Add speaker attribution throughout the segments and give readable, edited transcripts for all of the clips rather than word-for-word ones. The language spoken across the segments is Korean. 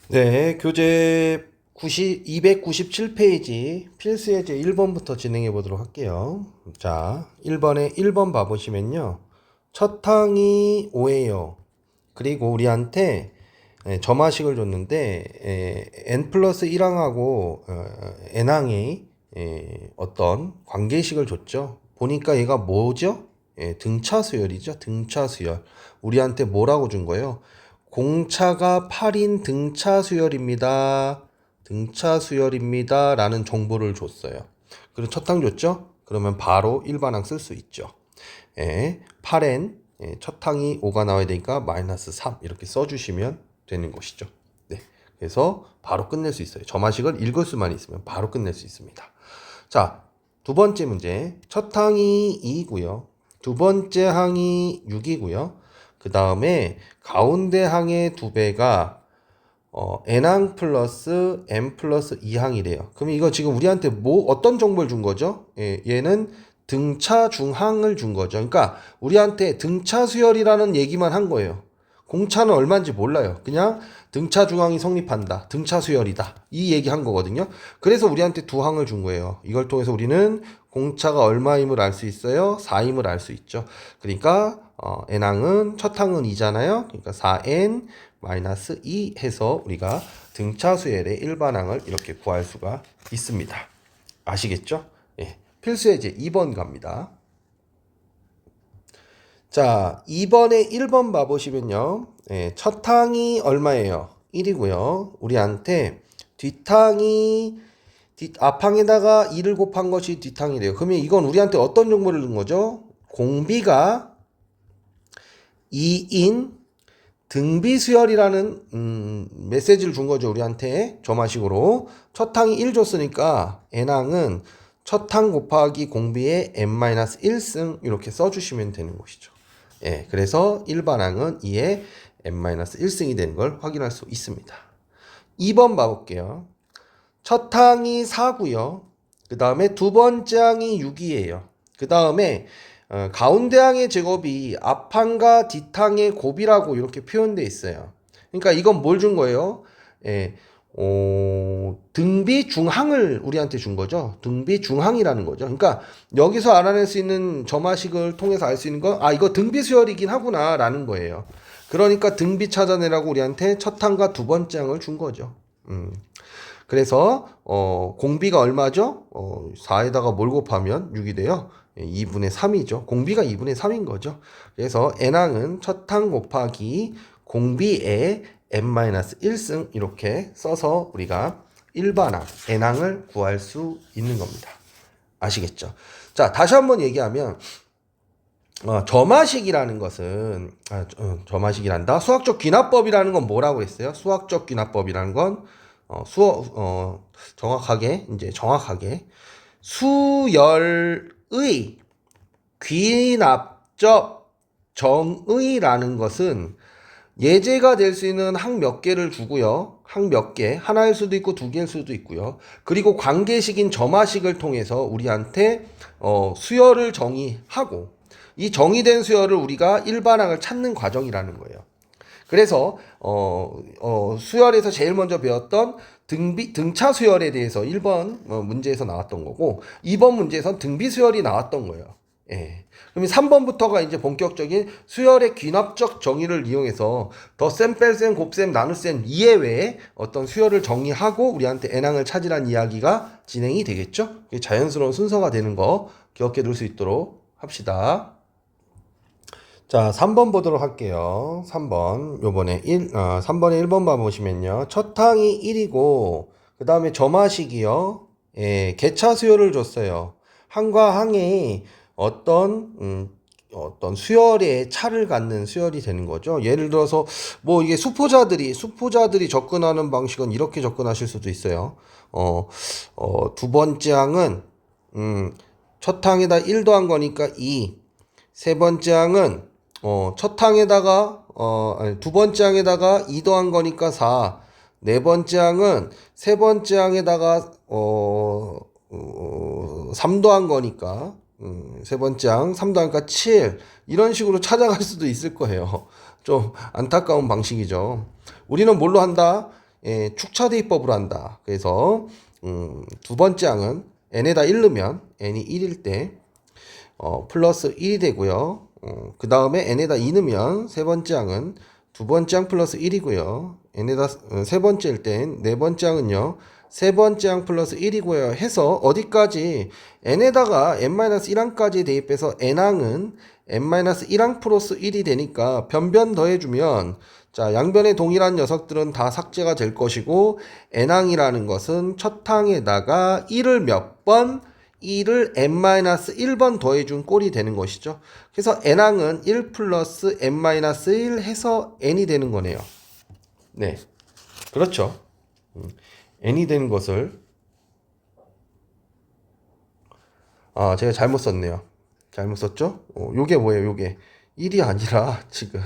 Speaker 1: 네, 교재 297페이지 필수 예제 1번부터 진행해 보도록 할게요. 자, 1번에 1번 봐보시면요. 첫 항이 5예요. 그리고 우리한테 점화식을 줬는데 n 플러스 1항하고 n항의 어떤 관계식을 줬죠. 보니까 얘가 뭐죠? 등차 수열이죠. 등차 수열. 우리한테 뭐라고 준 거예요? 공차가 8인 등차 수열입니다. 등차 수열입니다. 라는 정보를 줬어요. 그리고 첫 항 줬죠? 그러면 바로 일반항 쓸 수 있죠. 8n 첫 항이 5가 나와야 되니까 마이너스 3 이렇게 써주시면 되는 것이죠. 네, 그래서 바로 끝낼 수 있어요. 점화식을 읽을 수만 있으면 바로 끝낼 수 있습니다. 자, 두 번째 문제. 첫 항이 2이고요. 두 번째 항이 6이고요. 그 다음에 가운데 항의 두 배가 n항 플러스 m 플러스 2항이래요. 그럼 이거 지금 우리한테 어떤 정보를 준 거죠? 얘는 등차 중항을 준 거죠. 그러니까 우리한테 등차 수열이라는 얘기만 한 거예요. 공차는 얼마인지 몰라요. 그냥 등차 중항이 성립한다. 등차 수열이다. 이 얘기 한 거거든요. 그래서 우리한테 두 항을 준 거예요. 이걸 통해서 우리는 공차가 얼마임을 알 수 있어요? 4임을 알 수 있죠. 그러니까 n항은 첫 항은 2잖아요. 그러니까 4n 마이너스 2 해서 우리가 등차 수열의 일반항을 이렇게 구할 수가 있습니다. 아시겠죠? 예. 필수 예제 2번 갑니다. 자, 2번에 1번 봐보시면요. 첫 항이 얼마예요? 1이고요. 우리한테 앞항에다가 2를 곱한 것이 뒷항이래요. 그러면 이건 우리한테 어떤 정보를 준 거죠? 공비가 2인 등비수열이라는 메시지를 준 거죠. 우리한테 점화식으로. 첫 항이 1 줬으니까 n항은 첫 항 곱하기 공비의 n-1승 이렇게 써주시면 되는 것이죠. 예, 그래서 일반항은 2의 n-1승이 되는 걸 확인할 수 있습니다. 2번 봐볼게요. 첫 항이 4고요. 그 다음에 두 번째 항이 6이에요. 그 다음에 가운데 항의 제곱이 앞항과 뒷항의 곱이라고 이렇게 표현되어 있어요. 그러니까 이건 뭘 준 거예요? 등비 중항을 우리한테 준 거죠. 등비 중항이라는 거죠. 그러니까 여기서 알아낼 수 있는 점화식을 통해서 알 수 있는 건 이거 등비 수열이긴 하구나 라는 거예요. 그러니까 등비 찾아내라고 우리한테 첫 항과 두 번째 항을 준 거죠. 그래서 공비가 얼마죠? 4에다가 뭘 곱하면 6이 돼요? 2분의 3이죠. 공비가 2분의 3인 거죠. 그래서 n항은 첫 항 곱하기 공비의 n-1승 이렇게 써서 우리가 일반항 n항을 구할 수 있는 겁니다. 아시겠죠? 자, 다시 한번 얘기하면 점화식이라는 것은 점화식이란다. 수학적 귀납법이라는 건 뭐라고 했어요? 수학적 귀납법이라는 건 정확하게 수열의 귀납적 정의라는 것은 예제가 될 수 있는 항 몇 개를 주고요. 항 몇 개, 하나일 수도 있고 두 개일 수도 있고요. 그리고 관계식인 점화식을 통해서 우리한테 수열을 정의하고 이 정의된 수열을 우리가 일반항을 찾는 과정이라는 거예요. 그래서 수열에서 제일 먼저 배웠던 등차 수열에 대해서 1번 문제에서 나왔던 거고 2번 문제에선 등비 수열이 나왔던 거예요. 예. 그럼 3번부터가 이제 본격적인 수열의 귀납적 정의를 이용해서 덧셈, 뺄셈, 곱셈, 나눗셈 이외에 어떤 수열을 정의하고 우리한테 n항을 찾으라는 이야기가 진행이 되겠죠. 자연스러운 순서가 되는 거 기억해 둘 수 있도록 합시다. 자, 3번 보도록 할게요. 3번. 요번에 3번에 1번 봐보시면요. 첫 항이 1이고, 그 다음에 점화식이요. 개차 수열을 줬어요. 항과 항에 어떤 수열의 차를 갖는 수열이 되는 거죠. 예를 들어서, 이게 수포자들이 접근하는 방식은 이렇게 접근하실 수도 있어요. 두 번째 항은, 첫 항에다 1 더한 거니까 2. 세 번째 항은 첫 항에다가 두 번째 항에다가 2 더한 거니까 4. 네 번째 항은 세 번째 항에다가 3 더한 거니까 세 번째 항 3 더하니까 7. 이런 식으로 찾아갈 수도 있을 거예요. 좀 안타까운 방식이죠. 우리는 뭘로 한다? 축차 대입법으로 한다. 그래서 두 번째 항은 n에다 1 넣으면 n이 1일 때 플러스 1이 되고요. 그 다음에 n에다 2 넣으면 세 번째 항은 두 번째 항 플러스 1이고요. n에다 세 번째일 땐 네 번째 항은요. 세 번째 항 플러스 1이고요. 해서 어디까지 n에다가 n-1항까지 대입해서 n항은 n-1항 플러스 1이 되니까 변변 더해주면 자, 양변의 동일한 녀석들은 다 삭제가 될 것이고 n항이라는 것은 첫 항에다가 1을 몇 번? 2를 n-1번 더해준 꼴이 되는 것이죠. 그래서 n항은 1 플러스 n-1 해서 n이 되는 거네요. 네, 그렇죠. n이 되는 것을 제가 잘못 썼네요. 잘못 썼죠? 요게 뭐예요? 요게 1이 아니라 지금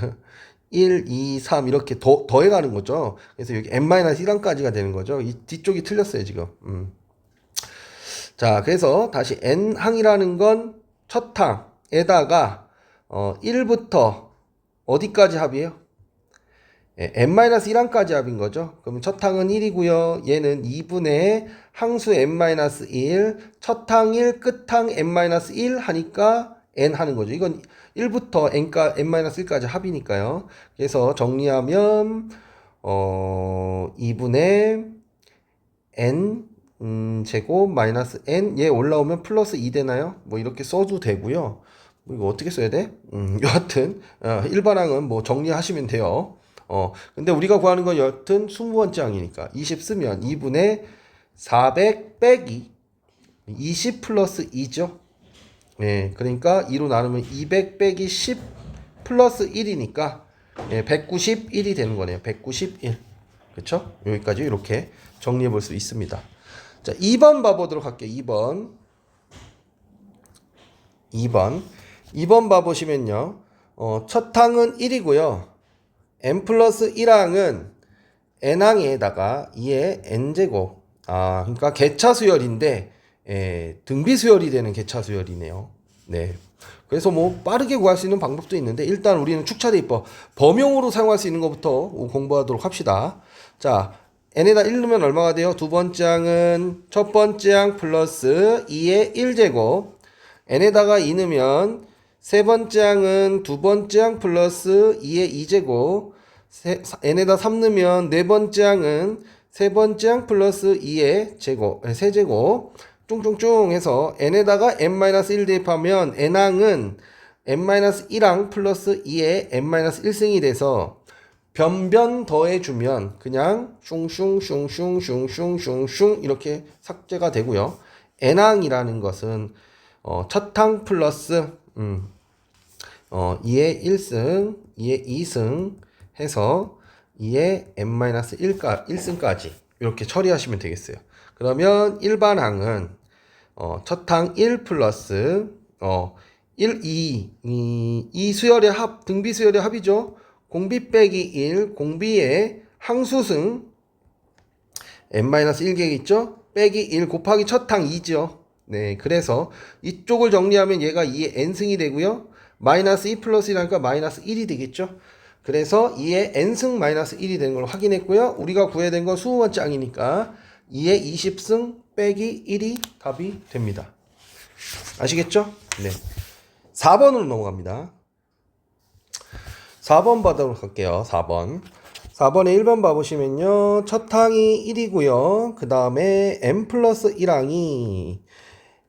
Speaker 1: 1, 2, 3 이렇게 더해가는 거죠. 그래서 여기 n-1항까지가 되는 거죠. 이 뒤쪽이 틀렸어요, 지금. 자, 그래서 다시 n항이라는 건 첫 항에다가 1부터 어디까지 합이에요? n-1항까지 합인 거죠. 그럼 첫 항은 1이고요. 얘는 2분의 항수 n-1, 첫 항 1, 끝 항 n-1 하니까 n 하는 거죠. 이건 1부터 n-1까지 합이니까요. 그래서 정리하면 2분의 n 제곱 마이너스 n 얘 올라오면 플러스 2 되나요? 뭐 이렇게 써도 되고요. 뭐 이거 어떻게 써야 돼? 여하튼 일반항은 뭐 정리하시면 돼요. 근데 우리가 구하는 건 여하튼 20번째 항이니까 20 쓰면 2분의 400 빼기 20 플러스 2죠. 예, 그러니까 2로 나누면 200 빼기 10 플러스 1이니까 191이 되는 거네요. 191. 그쵸? 여기까지 이렇게 정리해 볼 수 있습니다. 자, 2번 봐보도록 할게요. 2번 봐보시면요. 첫 항은 1이고요. n 플러스 1항은 n항에다가 2의 n제곱. 그러니까 개차수열인데, 등비수열이 되는 개차수열이네요. 네. 그래서 뭐 빠르게 구할 수 있는 방법도 있는데, 일단 우리는 축차대입법 범용으로 사용할 수 있는 것부터 공부하도록 합시다. 자, n에다 1 넣으면 얼마가 돼요? 두 번째 항은 첫 번째 항 플러스 2의 1제곱. n에다가 2 넣으면 세 번째 항은 두 번째 항 플러스 2의 2제곱. n에다 3 넣으면 네 번째 항은 세 번째 항 플러스 2의 제곱, 세제곱. 쫑쫑쫑 해서 n에다가 n-1 대입하면 n항은 n-1항 플러스 2의 n-1승이 돼서 변변 더해주면 그냥 슝슝슝슝슝슝슝슝 이렇게 삭제가 되고요. n항이라는 것은 첫항 플러스 2의 1승, 2의 2승 해서 2의 n-1승까지 이렇게 처리하시면 되겠어요. 그러면 일반항은 첫항 1 플러스 1, 2 수열의 합, 등비 수열의 합이죠. 공비 빼기 1, 공비의 항수승 n-1객 빼기 1 곱하기 첫항 2죠. 네, 그래서 이쪽을 정리하면 얘가 2의 n승이 되고요. 마이너스 2 플러스 1하니까 마이너스 1이 되겠죠. 그래서 2의 n승 마이너스 1이 되는 걸 확인했고요. 우리가 구해야 된 건 20번째 항이니까 2의 20승 빼기 1이 답이 됩니다. 아시겠죠? 네. 4번으로 넘어갑니다. 4번 받도록 할게요. 4번에 1번 봐보시면요. 첫 항이 1이고요. 그 다음에 n 플러스 1항이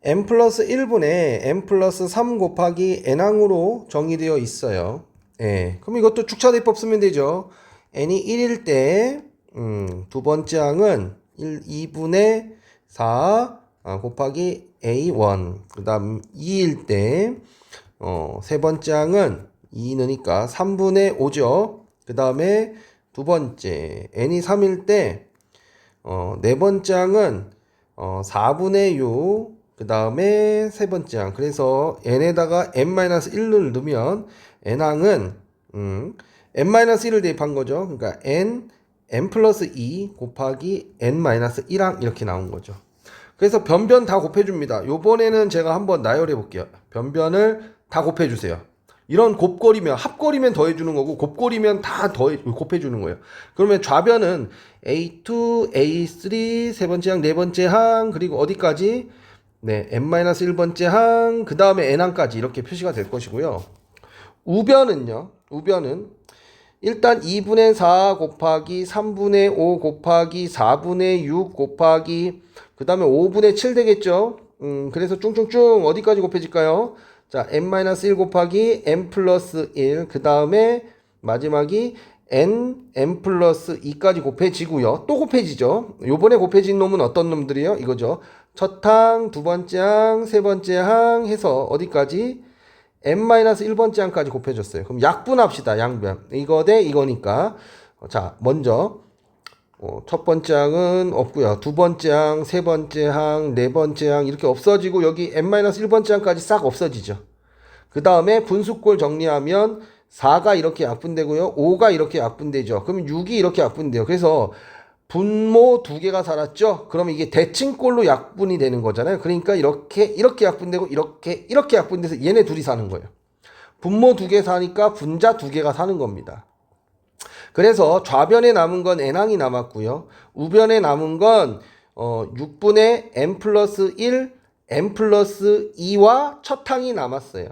Speaker 1: n 플러스 1분의 n 플러스 3 곱하기 n항으로 정의되어 있어요. 예. 그럼 이것도 축차대입법 쓰면 되죠. n이 1일 때, 두 번째 항은 2분의 4 곱하기 a1. 그 다음 2일 때, 세 번째 항은 2 넣으니까 3분의 5죠. 그 다음에 두 번째, n이 3일 때, 네 번째 항은 4분의 6. 그 다음에 세 번째 항. 그래서 n에다가 n-1을 넣으면 n항은 n-1을 대입한 거죠. 그러니까 n 플러스 2 곱하기 n-1항 이렇게 나온 거죠. 그래서 변변 다 곱해줍니다. 요번에는 제가 한번 나열해 볼게요. 변변을 다 곱해주세요. 이런 곱골이면 합골이면 더해주는 거고 곱골이면 다 곱해주는 거예요. 그러면 좌변은 A2, A3 세 번째 항, 네 번째 항 그리고 어디까지? 네, n-1번째 항 그 다음에 n항까지 이렇게 표시가 될 것이고요. 우변은요. 우변은 일단 2분의 4 곱하기 3분의 5 곱하기 4분의 6 곱하기 그 다음에 5분의 7 되겠죠. 그래서 쭝쭝쭝 어디까지 곱해질까요? 자, n-1 곱하기 n 플러스 1 그 다음에 마지막이 n 플러스 2까지 곱해지고요. 또 곱해지죠. 요번에 곱해진 놈은 어떤 놈들이요? 이거죠. 첫 항, 두 번째 항, 세 번째 항 해서 어디까지? n-1번째 항까지 곱해줬어요. 그럼 약분합시다. 양변. 이거 대 이거니까. 자, 먼저 첫 번째 항은 없고요. 두 번째 항, 세 번째 항, 네 번째 항 이렇게 없어지고 여기 n-1번째 항까지 싹 없어지죠. 그 다음에 분수꼴 정리하면 4가 이렇게 약분되고요. 5가 이렇게 약분되죠. 그럼 6이 이렇게 약분돼요. 그래서 분모 두 개가 살았죠. 그러면 이게 대칭꼴로 약분이 되는 거잖아요. 그러니까 이렇게 약분되고 이렇게 약분돼서 얘네 둘이 사는 거예요. 분모 두 개 사니까 분자 두 개가 사는 겁니다. 그래서 좌변에 남은 건 n항이 남았고요. 우변에 남은 건 6분의 n 플러스 1, n 플러스 2와 첫 항이 남았어요.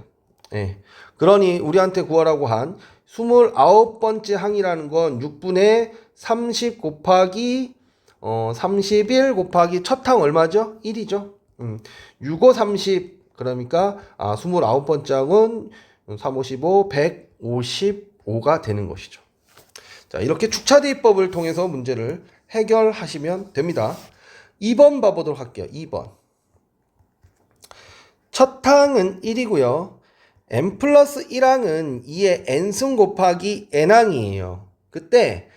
Speaker 1: 예. 그러니 우리한테 구하라고 한 29번째 항이라는 건 6분의 30 곱하기 31 곱하기 첫 항 얼마죠? 1이죠. 6, 5, 30 그러니까 29번째 항은 3, 55, 155가 되는 것이죠. 자, 이렇게 축차대입법을 통해서 문제를 해결하시면 됩니다. 2번 봐보도록 할게요. 2번. 첫 항은 1이고요. n 플러스 1항은 2의 n승 곱하기 n항이에요. 그때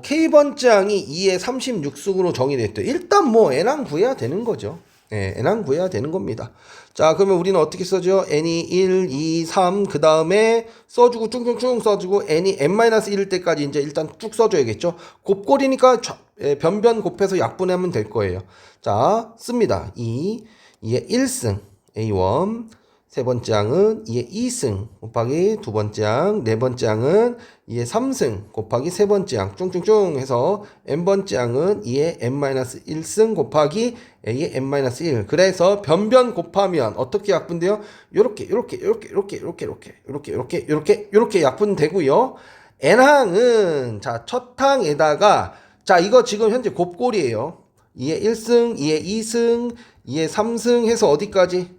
Speaker 1: k번째 항이 2의 36승으로 정의됐대요. 일단 뭐 n항 구해야 되는 거죠. 네, n항 구해야 되는 겁니다. 자, 그러면 우리는 어떻게 써죠? n이 1, 2, 3, 그 다음에 써주고 쭉쭉쭉 써주고 n이 n-1일 때까지 이제 일단 쭉 써줘야겠죠. 곱골이니까 변변 곱해서 약분하면 될 거예요. 자, 씁니다. 2의 1승 A1 세 번째 항은 2의 2승 곱하기 두 번째 항, 네 번째 항은 2의 3승 곱하기 세 번째 항 쭝쭝쭝 해서 n번째 항은 2의 n-1승 곱하기 a의 n-1 그래서 변변 곱하면 어떻게 약분돼요? 요렇게 약분되고요. n항은 자, 첫 항에다가 자, 이거 지금 현재 곱골이에요. 2의 1승, 2의 2승, 2의 3승 해서 어디까지?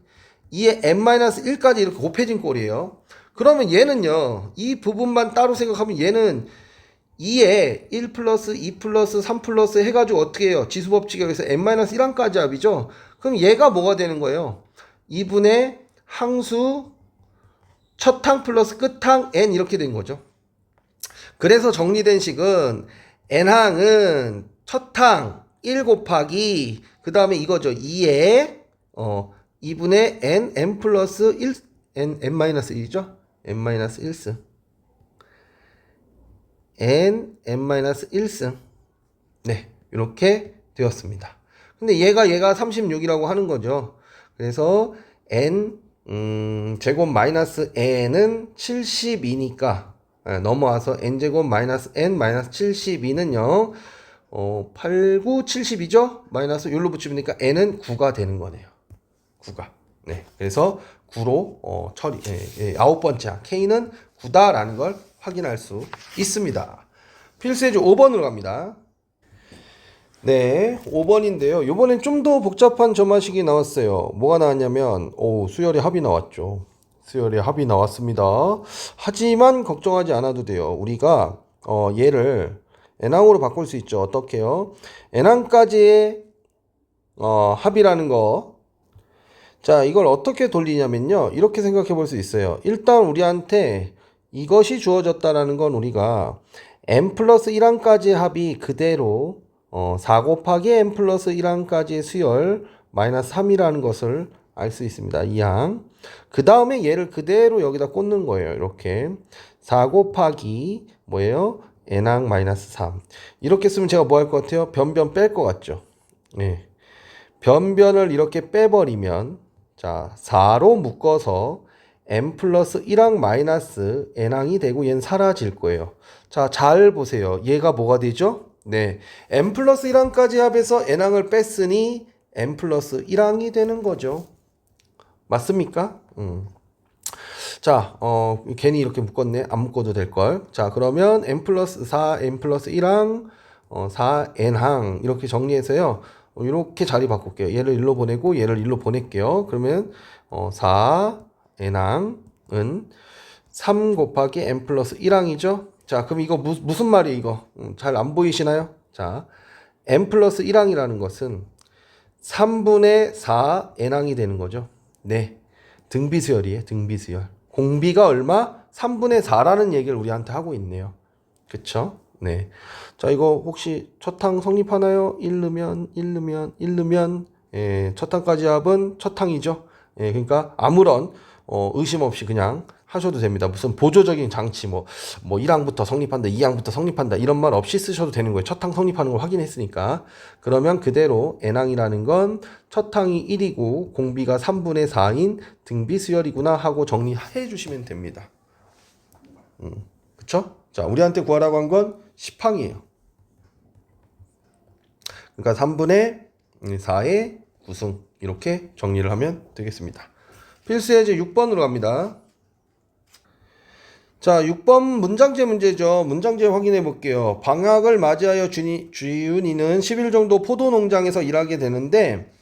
Speaker 1: 2의 n-1까지 이렇게 곱해진 꼴이에요. 그러면 얘는요, 이 부분만 따로 생각하면 얘는 2에 1 플러스 2 플러스 3 플러스 해가지고 어떻게 해요? 지수법칙에 의해서 n-1항까지 합이죠? 그럼 얘가 뭐가 되는 거예요? 2분의 항수 첫 항 플러스 끝항 n 이렇게 된 거죠. 그래서 정리된 식은 n항은 첫 항 1 곱하기 그 다음에 이거죠. 2에 2분의 n 플러스 1, n-1이죠? n-1승. n-1승. 네, 이렇게 되었습니다. 근데 얘가 36이라고 하는 거죠. 그래서 n, 제곱 마이너스 n은 72니까, 넘어와서 n제곱 마이너스 n 마이너스 72는요, 8, 9, 72죠? 마이너스 여기로 붙이니까 n은 9가 되는 거네요. 9가. 네. 그래서 9로 처리. 아홉 번째 항 K는 9다라는 걸 확인할 수 있습니다. 필수예제 5번으로 갑니다. 네, 5번인데요. 이번엔 좀 더 복잡한 점화식이 나왔어요. 뭐가 나왔냐면 수열의 합이 나왔죠. 수열의 합이 나왔습니다. 하지만 걱정하지 않아도 돼요. 우리가 얘를 n항으로 바꿀 수 있죠. 어떻게요? n항까지의 합이라는 거. 자, 이걸 어떻게 돌리냐면요. 이렇게 생각해 볼 수 있어요. 일단 우리한테 이것이 주어졌다라는 건 우리가 n 플러스 1항까지의 합이 그대로 4 곱하기 n 플러스 1항까지의 수열 마이너스 3이라는 것을 알 수 있습니다. 2항. 그 다음에 얘를 그대로 여기다 꽂는 거예요. 이렇게 4 곱하기 뭐예요? n항 마이너스 3. 이렇게 쓰면 제가 뭐 할 것 같아요? 변변 뺄 것 같죠? 네. 변변을 이렇게 빼버리면 자, 4로 묶어서 n 플러스 1항 마이너스 n항이 되고 얘는 사라질 거예요. 자, 잘 보세요. 얘가 뭐가 되죠? 네, n 플러스 1항까지 합해서 n항을 뺐으니 n 플러스 1항이 되는 거죠. 맞습니까? 자, 괜히 이렇게 묶었네. 안 묶어도 될걸. 자, 그러면 n 플러스 4, n 플러스 1항, 4n항 이렇게 정리해서요. 이렇게 자리 바꿀게요. 얘를 일로 보내고 얘를 일로 보낼게요. 그러면 4n항은 3 곱하기 n 플러스 1항이죠. 자, 그럼 이거 무슨 말이에요, 이거? 잘 안 보이시나요? 자, n 플러스 1항이라는 것은 3분의 4 n항이 되는 거죠. 네, 등비수열이에요. 등비수열. 공비가 얼마? 3분의 4라는 얘기를 우리한테 하고 있네요. 그쵸? 네. 자, 이거 혹시 첫항 성립하나요? 1 넣으면 예, 첫항까지 합은 첫항이죠. 예, 그러니까 아무런 의심 없이 그냥 하셔도 됩니다. 무슨 보조적인 장치 뭐 1항부터 성립한다, 2항부터 성립한다 이런 말 없이 쓰셔도 되는 거예요. 첫항 성립하는 걸 확인했으니까. 그러면 그대로 n항이라는 건 첫항이 1이고 공비가 3분의 4인 등비수열이구나 하고 정리해 주시면 됩니다. 그쵸? 자, 우리한테 구하라고 한 건 10항이에요. 그러니까 3분의 4의 구승 이렇게 정리를 하면 되겠습니다. 필수 예제 6번으로 갑니다. 자, 6번 문장제 문제죠. 문장제 확인해 볼게요. 방학을 맞이하여 주윤이는 10일 정도 포도 농장에서 일하게 되는데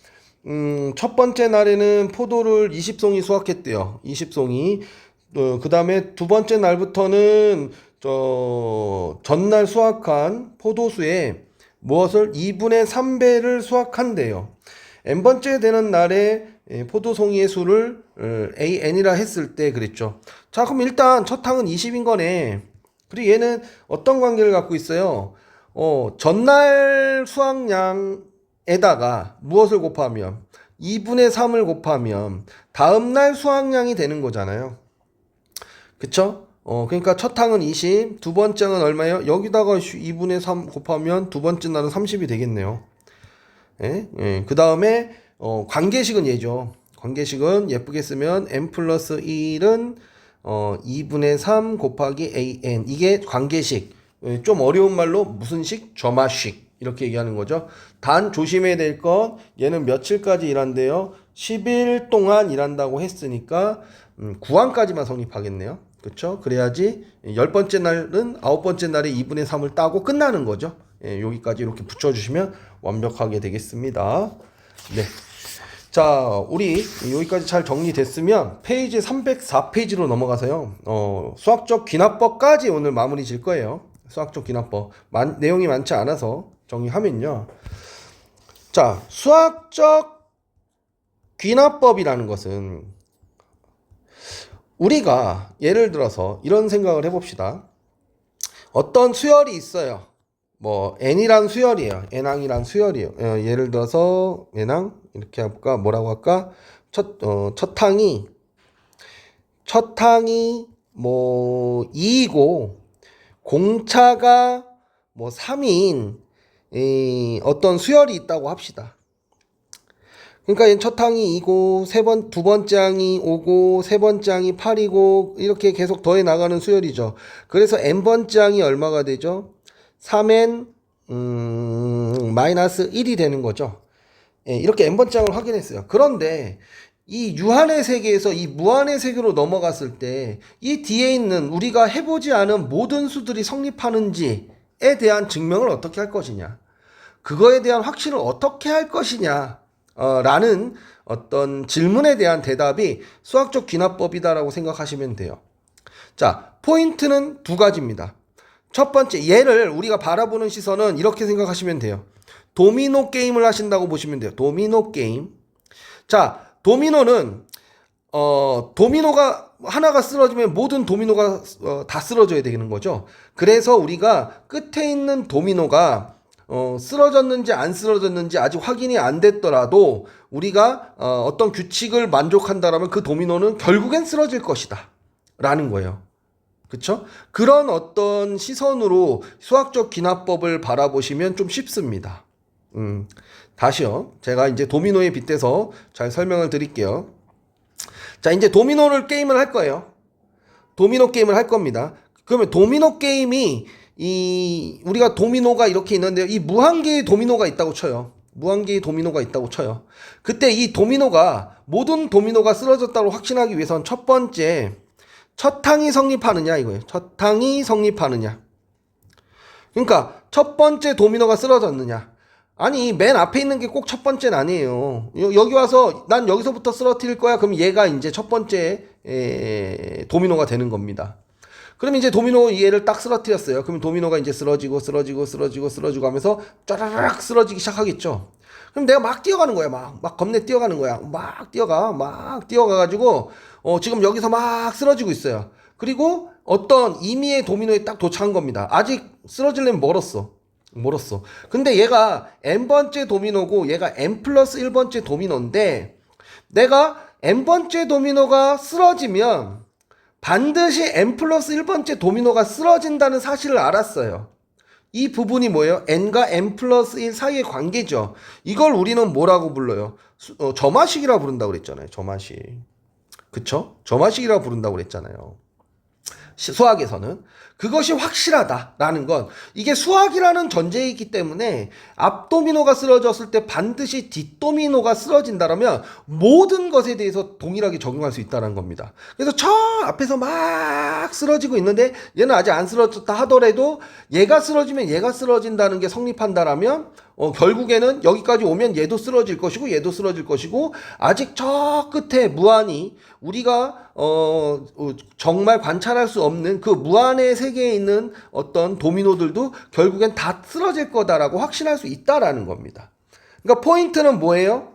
Speaker 1: 첫 번째 날에는 포도를 20송이 수확했대요. 20송이. 그 다음에 두 번째 날부터는 전날 수확한 포도수에 무엇을 2분의 3배를 수확한대요. n번째 되는 날에 포도송이의 수를 AN이라 했을 때 그랬죠. 자, 그럼 일단 첫 항은 20인 거네. 그리고 얘는 어떤 관계를 갖고 있어요? 전날 수확량에다가 무엇을 곱하면 2분의 3을 곱하면 다음날 수확량이 되는 거잖아요. 그쵸? 그러니까 첫 항은 20, 두 번째 항은 얼마예요? 여기다가 2분의 3 곱하면 두 번째 날은 30이 되겠네요. 예? 예. 그 다음에 관계식은 얘죠. 관계식은 예쁘게 쓰면 n 플러스 1은 2분의 3 곱하기 an. 이게 관계식. 좀 어려운 말로 무슨 식? 점화식. 이렇게 얘기하는 거죠. 단 조심해야 될 건 얘는 며칠까지 일한대요? 10일 동안 일한다고 했으니까 9항까지만 성립하겠네요. 그렇죠? 그래야지 10번째 날은 9번째 날에 2분의 3을 따고 끝나는 거죠. 예, 여기까지 이렇게 붙여주시면 완벽하게 되겠습니다. 네. 자, 우리 여기까지 잘 정리됐으면 페이지 304페이지로 넘어가서요. 수학적 귀납법까지 오늘 마무리 질 거예요. 수학적 귀납법. 내용이 많지 않아서 정리하면요. 자, 수학적 귀납법이라는 것은 우리가 예를 들어서 이런 생각을 해봅시다. 어떤 수열이 있어요. 뭐 n이란 수열이에요. n항이란 수열이에요. 예를 들어서 n항 이렇게 해볼까? 뭐라고 할까? 첫항이 뭐 2이고 공차가 뭐 3인 어떤 수열이 있다고 합시다. 그러니까 얘는 첫 항이 2고 두 번째 항이 5고 세 번째 항이 8이고 이렇게 계속 더해 나가는 수열이죠. 그래서 n번째 항이 얼마가 되죠? 3n 마이너스 1이 되는 거죠. 예, 이렇게 n번째 항을 확인했어요. 그런데 이 유한의 세계에서 이 무한의 세계로 넘어갔을 때 이 뒤에 있는 우리가 해보지 않은 모든 수들이 성립하는지에 대한 증명을 어떻게 할 것이냐, 그거에 대한 확신을 어떻게 할 것이냐 라는 어떤 질문에 대한 대답이 수학적 귀납법이다라고 생각하시면 돼요. 자, 포인트는 두 가지입니다. 첫 번째, 얘를 우리가 바라보는 시선은 이렇게 생각하시면 돼요. 도미노 게임을 하신다고 보시면 돼요. 도미노 게임. 자, 도미노는 도미노가 하나가 쓰러지면 모든 도미노가 다 쓰러져야 되는 거죠. 그래서 우리가 끝에 있는 도미노가 쓰러졌는지 안 쓰러졌는지 아직 확인이 안 됐더라도 우리가 어떤 규칙을 만족한다라면 그 도미노는 결국엔 쓰러질 것이다 라는 거예요. 그쵸? 그런 어떤 시선으로 수학적 귀납법을 바라보시면 좀 쉽습니다. 다시요. 제가 이제 도미노에 빗대서 잘 설명을 드릴게요. 자, 이제 도미노를 게임을 할 거예요. 도미노 게임을 할 겁니다. 그러면 도미노 게임이 우리가 도미노가 이렇게 있는데 이 무한개의 도미노가 있다고 쳐요. 무한개의 도미노가 있다고 쳐요. 그때 이 도미노가 모든 도미노가 쓰러졌다고 확신하기 위해선 첫 번째 첫 항이 성립하느냐 이거예요. 첫 항이 성립하느냐. 그러니까 첫 번째 도미노가 쓰러졌느냐. 아니 맨 앞에 있는 게 꼭 첫 번째는 아니에요. 여기 와서 난 여기서부터 쓰러뜨릴 거야. 그럼 얘가 이제 첫 번째 도미노가 되는 겁니다. 그럼 이제 도미노 얘를 딱 쓰러뜨렸어요. 그럼 도미노가 이제 쓰러지고 하면서 쫘라락 쓰러지기 시작하겠죠. 그럼 내가 막 뛰어가는 거야. 막 겁내 뛰어가는 거야. 막 뛰어가가지고 지금 여기서 막 쓰러지고 있어요. 그리고 어떤 임의의 도미노에 딱 도착한 겁니다. 아직 쓰러지려면 멀었어. 근데 얘가 n번째 도미노고 얘가 n 플러스 1번째 도미노인데 내가 n번째 도미노가 쓰러지면 반드시 n 플러스 1번째 도미노가 쓰러진다는 사실을 알았어요. 이 부분이 뭐예요? n과 n 플러스 1 사이의 관계죠. 이걸 우리는 뭐라고 불러요? 점화식이라고 부른다고 그랬잖아요. 점화식. 그쵸? 점화식이라고 부른다고 그랬잖아요. 수학에서는 그것이 확실하다라는 건 이게 수학이라는 전제이기 때문에 앞 도미노가 쓰러졌을 때 반드시 뒷 도미노가 쓰러진다라면 모든 것에 대해서 동일하게 적용할 수 있다는 겁니다. 그래서 저 앞에서 막 쓰러지고 있는데 얘는 아직 안 쓰러졌다 하더라도 얘가 쓰러지면 얘가 쓰러진다는 게 성립한다라면 결국에는 여기까지 오면 얘도 쓰러질 것이고 얘도 쓰러질 것이고 아직 저 끝에 무한히 우리가 정말 관찰할 수 없는 그 무한의 세계에 있는 어떤 도미노들도 결국엔 다 쓰러질 거다라고 확신할 수 있다라는 겁니다. 그러니까 포인트는 뭐예요?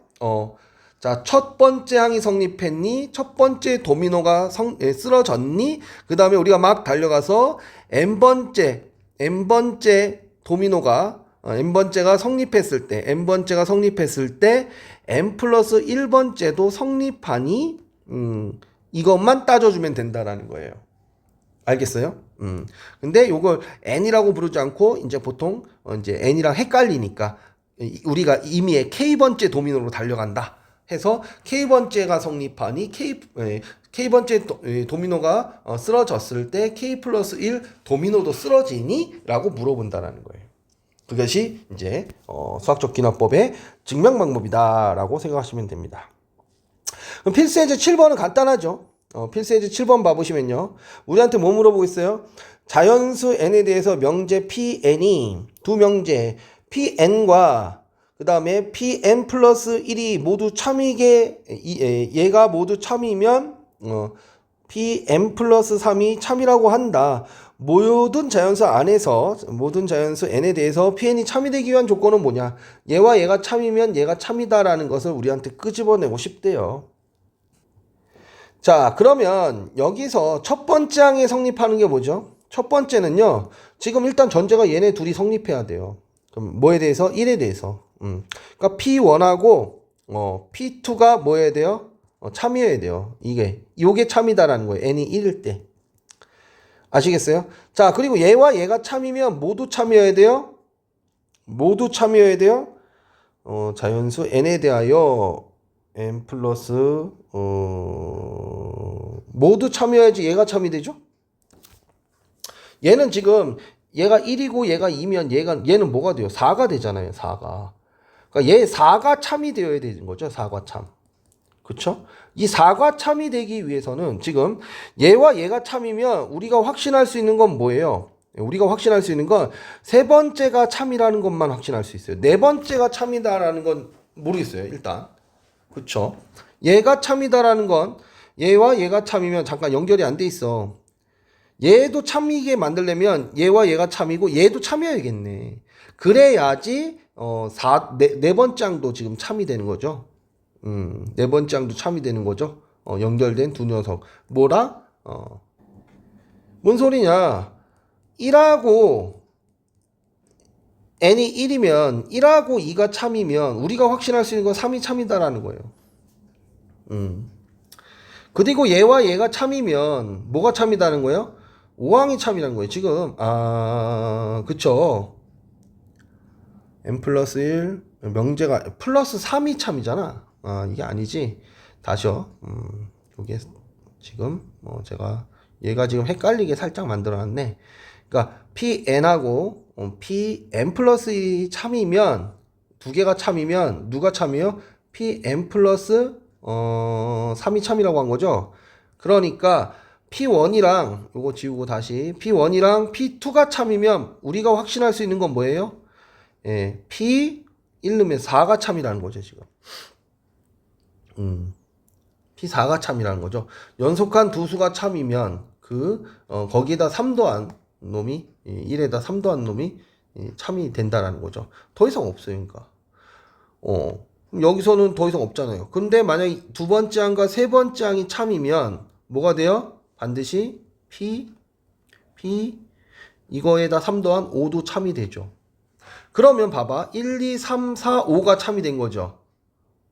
Speaker 1: 자, 첫 번째 항이 성립했니? 첫 번째 도미노가 쓰러졌니? 그 다음에 우리가 막 달려가서 n번째 도미노가 n번째가 성립했을 때 n 플러스 1번째도 성립하니 이것만 따져주면 된다라는 거예요. 알겠어요? 근데 요걸 n이라고 부르지 않고 이제 보통 이제 n이랑 헷갈리니까 우리가 임의의 k번째 도미노로 달려간다 해서 k번째가 성립하니 k번째 도미노가 쓰러졌을 때 k 플러스 1 도미노도 쓰러지니? 라고 물어본다라는 거예요. 그것이 이제 수학적 기납법의 증명 방법이다라고 생각하시면 됩니다. 그럼 필수예제 7번은 간단하죠. 필수예제 7번 봐보시면요. 우리한테 뭐 물어보고 있어요? 자연수 n에 대해서 명제 pn이 두 명제 pn과 그 다음에 pn 플러스 1이 모두 참이게 얘가 모두 참이면 pn 플러스 3이 참이라고 한다. 모든 자연수 안에서 모든 자연수 n에 대해서 pn이 참이 되기 위한 조건은 뭐냐? 얘와 얘가 참이면 얘가 참이다라는 것을 우리한테 끄집어내고 싶대요. 자, 그러면 여기서 첫 번째 항에 성립하는 게 뭐죠? 첫 번째는요. 지금 일단 전제가 얘네 둘이 성립해야 돼요. 그럼 뭐에 대해서? 1에 대해서. 그러니까 P1하고 P2가 뭐 해야 돼요? 참이어야 돼요. 요게 참이다라는 거예요. n이 1일 때. 아시겠어요? 자, 그리고 얘와 얘가 참이면 모두 참이어야 돼요. 자연수 n에 대하여 n 플러스 모두 참이어야지 얘가 참이 되죠? 얘는 지금 얘가 1이고 얘가 2면 얘는 뭐가 돼요? 4가 되잖아요. 4가. 그러니까 얘 4가 참이 되어야 되는 거죠. 4가 참. 그쵸? 이 4가 참이 되기 위해서는 지금 얘와 얘가 참이면 우리가 확신할 수 있는 건 뭐예요? 우리가 확신할 수 있는 건 세 번째가 참이라는 것만 확신할 수 있어요. 네 번째가 참이다라는 건 모르겠어요. 일단. 그쵸? 얘가 참이다라는 건 얘와 얘가 참이면 잠깐 연결이 안 돼 있어. 얘도 참이게 만들려면 얘와 얘가 참이고 얘도 참여야겠네. 그래야지 네 번째 항도 지금 참이 되는 거죠. 네 번째 항도 참이 되는 거죠. 연결된 두 녀석. 뭐라? 뭔 소리냐? 1하고 n이 1이면 1하고 2가 참이면 우리가 확신할 수 있는 건 3이 참이다라는 거예요. 그리고 얘와 얘가 참이면 뭐가 참이다는 거예요? 5항이 참이라는 거예요. 지금 그쵸? n 플러스 1 명제가 플러스 3이 참이잖아. 이게 아니지. 다시요. 요게 지금 제가 얘가 지금 헷갈리게 살짝 만들어놨네. 그러니까 PN하고 PN 플러스 1이 참이면 두 개가 참이면 누가 참이요? PN 플러스 3이 참이라고 한 거죠. 그러니까 P1이랑 요거 지우고 다시 P1이랑 P2가 참이면 우리가 확신할 수 있는 건 뭐예요? 예, P 1르면 4가 참이라는 거죠, 지금. P4가 참이라는 거죠. 연속한 두 수가 참이면 거기에다 3 더한 놈이 1에다 3 더한 놈이 참이 된다라는 거죠. 더 이상 없어요, 그러니까. 그럼 여기서는 더 이상 없잖아요. 근데 만약에 두 번째 항과 세 번째 항이 참이면 뭐가 돼요? 반드시 P 이거에다 3 더한 5도 참이 되죠. 그러면 봐봐. 1, 2, 3, 4, 5가 참이 된 거죠.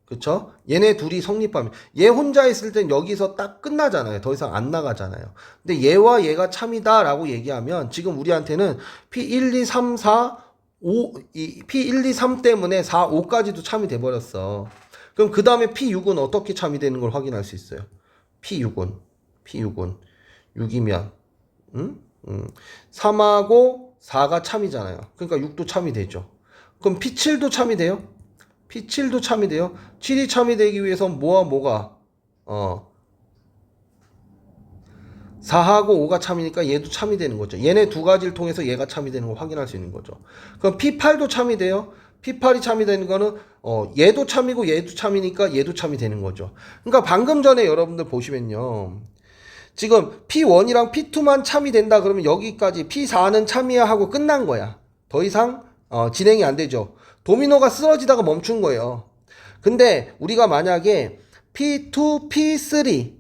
Speaker 1: 그쵸? 얘네 둘이 성립하면 얘 혼자 있을 땐 여기서 딱 끝나잖아요. 더 이상 안 나가잖아요. 근데 얘와 얘가 참이다 라고 얘기하면 지금 우리한테는 P1, 2, 3, 4, 5 P1, 2, 3 때문에 4, 5까지도 참이 돼버렸어. 그럼 그 다음에 P6은 어떻게 참이 되는 걸 확인할 수 있어요? P6은 6이면 3하고 4가 참이잖아요. 그러니까 6도 참이 되죠. 그럼 P7도 참이 돼요? P7도 참이 돼요. 7이 참이 되기 위해서 뭐가 4하고 5가 참이니까 얘도 참이 되는 거죠. 얘네 두 가지를 통해서 얘가 참이 되는 걸 확인할 수 있는 거죠. 그럼 P8도 참이 돼요. P8이 참이 되는 거는 얘도 참이고 얘도 참이니까 얘도 참이 되는 거죠. 그러니까 방금 전에 여러분들 보시면요. 지금 P1이랑 P2만 참이 된다 그러면 여기까지 P4는 참이야 하고 끝난 거야. 더 이상 진행이 안 되죠. 도미노가 쓰러지다가 멈춘 거예요. 근데 우리가 만약에 P2, P3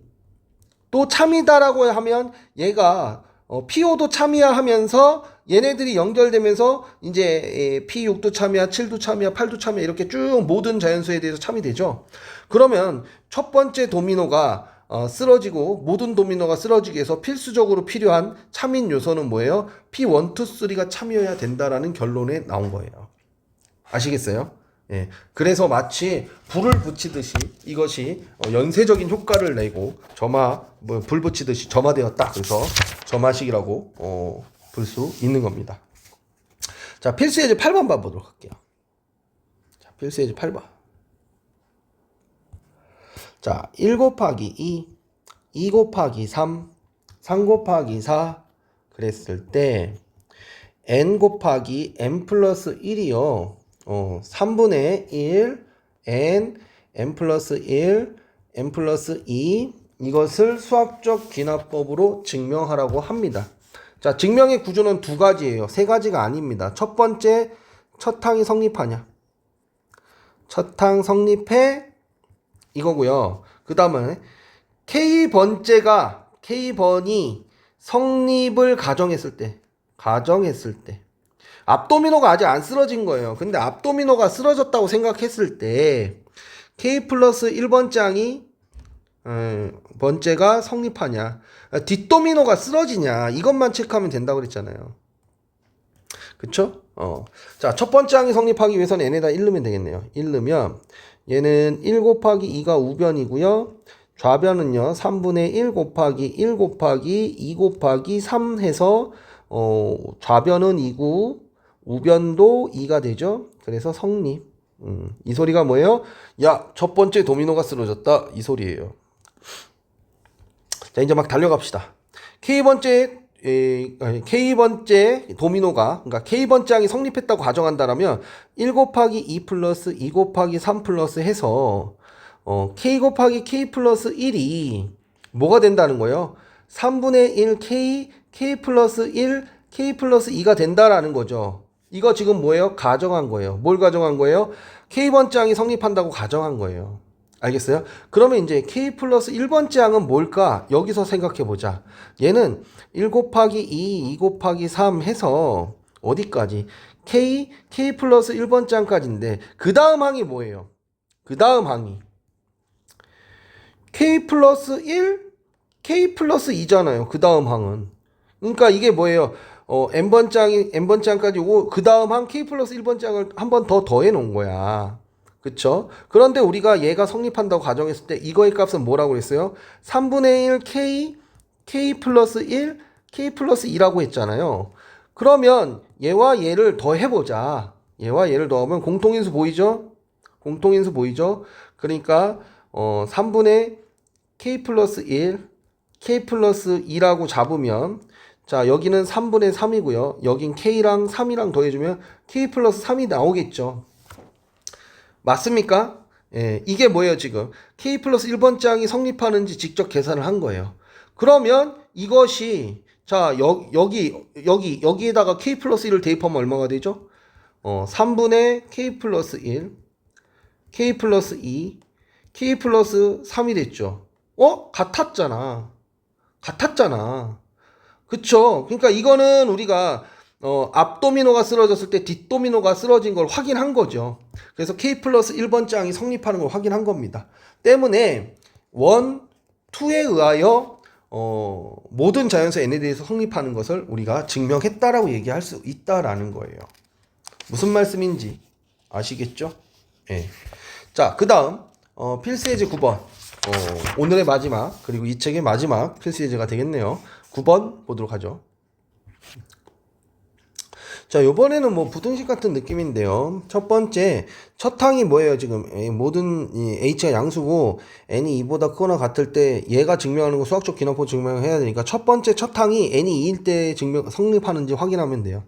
Speaker 1: 또 참이다라고 하면 얘가 P5도 참이야 하면서 얘네들이 연결되면서 이제 P6도 참이야, 7도 참이야, 8도 참이야 이렇게 쭉 모든 자연수에 대해서 참이 되죠. 그러면 첫 번째 도미노가 쓰러지고 모든 도미노가 쓰러지기 위해서 필수적으로 필요한 참인 요소는 뭐예요? P1, 2, 3가 참이어야 된다라는 결론에 나온 거예요. 아시겠어요? 예. 그래서 마치 불을 붙이듯이 이것이 연쇄적인 효과를 내고 불 붙이듯이 점화되었다. 그래서 점화식이라고 볼 수 있는 겁니다. 자, 필수 예제 8번 봐보도록 할게요. 자, 필수 예제 8번. 자, 1 곱하기 2, 2 곱하기 3, 3 곱하기 4 그랬을 때 n 곱하기 n 플러스 1이요. 3분의 1, n 플러스 1, n 플러스 2 이것을 수학적 귀납법으로 증명하라고 합니다. 자, 증명의 구조는 두 가지예요. 세 가지가 아닙니다. 첫 번째, 첫 항이 성립하냐. 첫 항 성립해 이거고요. 그 다음에 K번이 성립을 가정했을 때 앞도미노가 아직 안 쓰러진 거예요. 근데 앞도미노가 쓰러졌다고 생각했을 때 K 플러스 1번장이 번째가 성립하냐 뒷도미노가 쓰러지냐 이것만 체크하면 된다고 그랬잖아요. 그쵸? 자, 첫 번째 항이 성립하기 위해서는 n에다 1 넣으면 되겠네요. 1 넣으면 얘는 1 곱하기 2가 우변이고요. 좌변은요 3분의 1 곱하기 1 곱하기 2 곱하기 3 해서 좌변은 2고 우변도 2가 되죠. 그래서 성립. 이 소리가 뭐예요? 야, 첫 번째 도미노가 쓰러졌다 이 소리예요. 자, 이제 막 달려갑시다. K번째 도미노가 그러니까 K번째 항이 성립했다고 가정한다라면 1 곱하기 2 플러스 2 곱하기 3 플러스 해서 K 곱하기 K 플러스 1이 뭐가 된다는 거예요? 3분의 1 K 플러스 1 K 플러스 2가 된다라는 거죠. 이거 지금 뭐예요? 가정한 거예요. 뭘 가정한 거예요? K번째 항이 성립한다고 가정한 거예요. 알겠어요? 그러면 이제 K 플러스 1번째 항은 뭘까? 여기서 생각해 보자. 얘는 1 곱하기 2, 2 곱하기 3 해서 어디까지? K 플러스 1번째 항까지인데 그 다음 항이 뭐예요? 그 다음 항이 K 플러스 1, K 플러스 2잖아요. 그 다음 항은. 그러니까 이게 뭐예요? n번째 항까지 오고 그 다음 항 K 플러스 1번째 항을 한 번 더 더해 놓은 거야. 그쵸? 그런데 우리가 얘가 성립한다고 가정했을 때 이거의 값은 뭐라고 했어요? 3분의 1 k 플러스 1 k 플러스 2라고 했잖아요. 그러면 얘와 얘를 더해보자. 얘와 얘를 더하면 공통인수 보이죠? 공통인수 보이죠? 그러니까 3분의 k 플러스 1 k 플러스 2라고 잡으면 자 여기는 3분의 3이고요. 여긴 k랑 3이랑 더해주면 k 플러스 3이 나오겠죠. 맞습니까? 예, 이게 뭐예요 지금? k 플러스 1번 장이 성립하는지 직접 계산을 한 거예요. 그러면 이것이 자 여기에다가 k 플러스 1을 대입하면 얼마가 되죠? 3분의 k 플러스 1 k 플러스 2 k 플러스 3이 됐죠. 같았잖아. 그쵸? 그러니까 이거는 우리가 앞 도미노가 쓰러졌을 때 뒷 도미노가 쓰러진 걸 확인한 거죠. 그래서 k 플러스 1번 장이 성립하는 걸 확인한 겁니다. 때문에 1, 2에 의하여 모든 자연수 n에 대해서 성립하는 것을 우리가 증명했다라고 얘기할 수 있다라는 거예요. 무슨 말씀인지 아시겠죠? 예. 자, 그 다음 필수 예제 9번 오늘의 마지막 그리고 이 책의 마지막 필수 예제가 되겠네요. 9번 보도록 하죠. 자, 요번에는 뭐 부등식 같은 느낌인데요. 첫 번째, 첫 항이 뭐예요, 지금? 모든 h가 양수고 n이 2보다 크거나 같을 때 얘가 증명하는 거 수학적 기납법 증명해야 되니까 첫 번째 첫 항이 n이 2일 때 성립하는지 확인하면 돼요.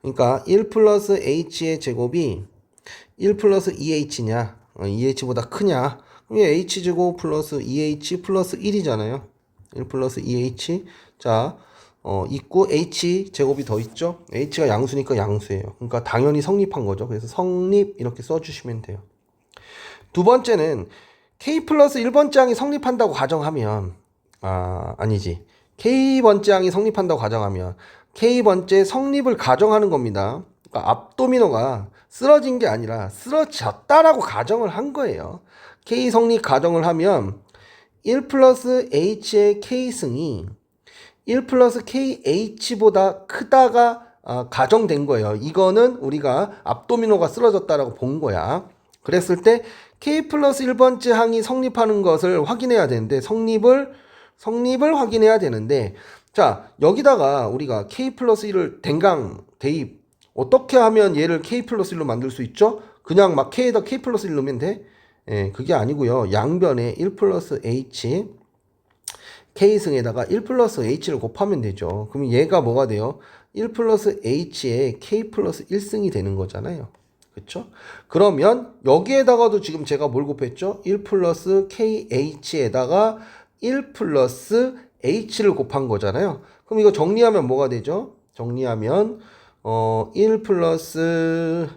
Speaker 1: 그러니까 1 플러스 h의 제곱이 1 플러스 2h냐, 2h보다 크냐? 그럼 h제곱 플러스 2h 플러스 1이잖아요. 1 플러스 2h. 자, 있고 h 제곱이 더 있죠. h가 양수니까 양수예요. 그러니까 당연히 성립한 거죠. 그래서 성립 이렇게 써주시면 돼요. 두 번째는 k 플러스 1번 장이 성립한다고 가정하면 아니지. k번째 성립한다고 가정하면 k번째 성립을 가정하는 겁니다. 그러니까 앞 도미노가 쓰러진 게 아니라 쓰러졌다라고 가정을 한 거예요. k 성립 가정을 하면 1 플러스 h의 k승이 1 플러스 kh보다 크다가 가정된 거예요. 이거는 우리가 앞도미노가 쓰러졌다라고 본 거야. 그랬을 때 k 플러스 1번째 항이 성립하는 것을 확인해야 되는데 성립을 확인해야 되는데 자 여기다가 우리가 k 플러스 1을 댕강 대입 어떻게 하면 얘를 k 플러스 1로 만들 수 있죠? 그냥 막 k에다 k 플러스 1 넣으면 돼? 예, 그게 아니고요. 양변에 1 플러스 h k승에다가 1 플러스 h를 곱하면 되죠. 그럼 얘가 뭐가 돼요? 1 플러스 h에 k 플러스 1승이 되는 거잖아요. 그쵸? 그러면 여기에다가도 지금 제가 뭘 곱했죠? 1 플러스 kh에다가 1 플러스 h를 곱한 거잖아요. 그럼 이거 정리하면 뭐가 되죠? 정리하면 1 플러스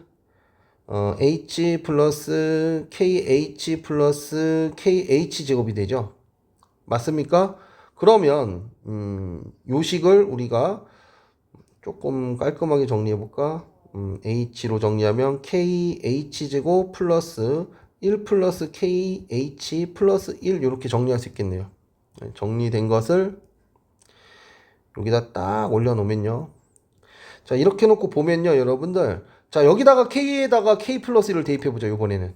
Speaker 1: h 플러스 kh 플러스 kh 제곱이 되죠. 맞습니까? 그러면 요식을 우리가 조금 깔끔하게 정리해 볼까? h로 정리하면 kh제곱 플러스 1 플러스 kh 플러스 1 이렇게 정리할 수 있겠네요. 정리된 것을 여기다 딱 올려놓으면요. 자 이렇게 놓고 보면요 여러분들 자 여기다가 k에다가 k 플러스 1을 대입해보죠. 이번에는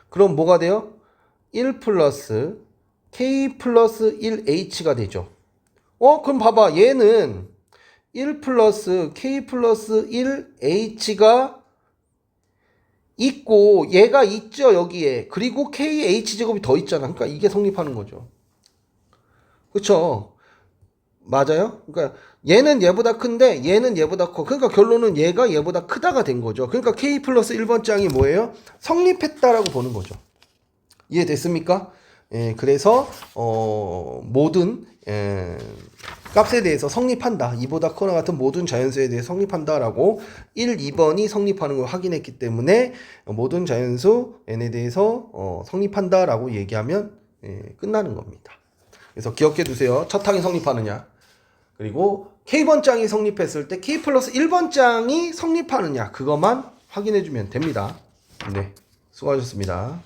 Speaker 1: 그럼 뭐가 돼요? 1 플러스 k 플러스 1h가 되죠. 그럼 봐봐 얘는 1 플러스 k 플러스 1h가 있고 얘가 있죠 여기에. 그리고 kh제곱이 더 있잖아. 그러니까 이게 성립하는 거죠. 그쵸? 맞아요? 그러니까 얘는 얘보다 큰데 얘는 얘보다 커. 그러니까 결론은 얘가 얘보다 크다가 된 거죠. 그러니까 k 플러스 1번 장이 뭐예요? 성립했다라고 보는 거죠. 이해됐습니까? 예, 그래서 모든 값에 대해서 성립한다. 2보다 크거나 같은 모든 자연수에 대해 성립한다라고 1, 2번이 성립하는 걸 확인했기 때문에 모든 자연수 n에 대해서 성립한다라고 얘기하면 끝나는 겁니다. 그래서 기억해 두세요. 첫 항이 성립하느냐. 그리고 k번 장이 성립했을 때 k 플러스 1번 장이 성립하느냐. 그것만 확인해 주면 됩니다. 네, 수고하셨습니다.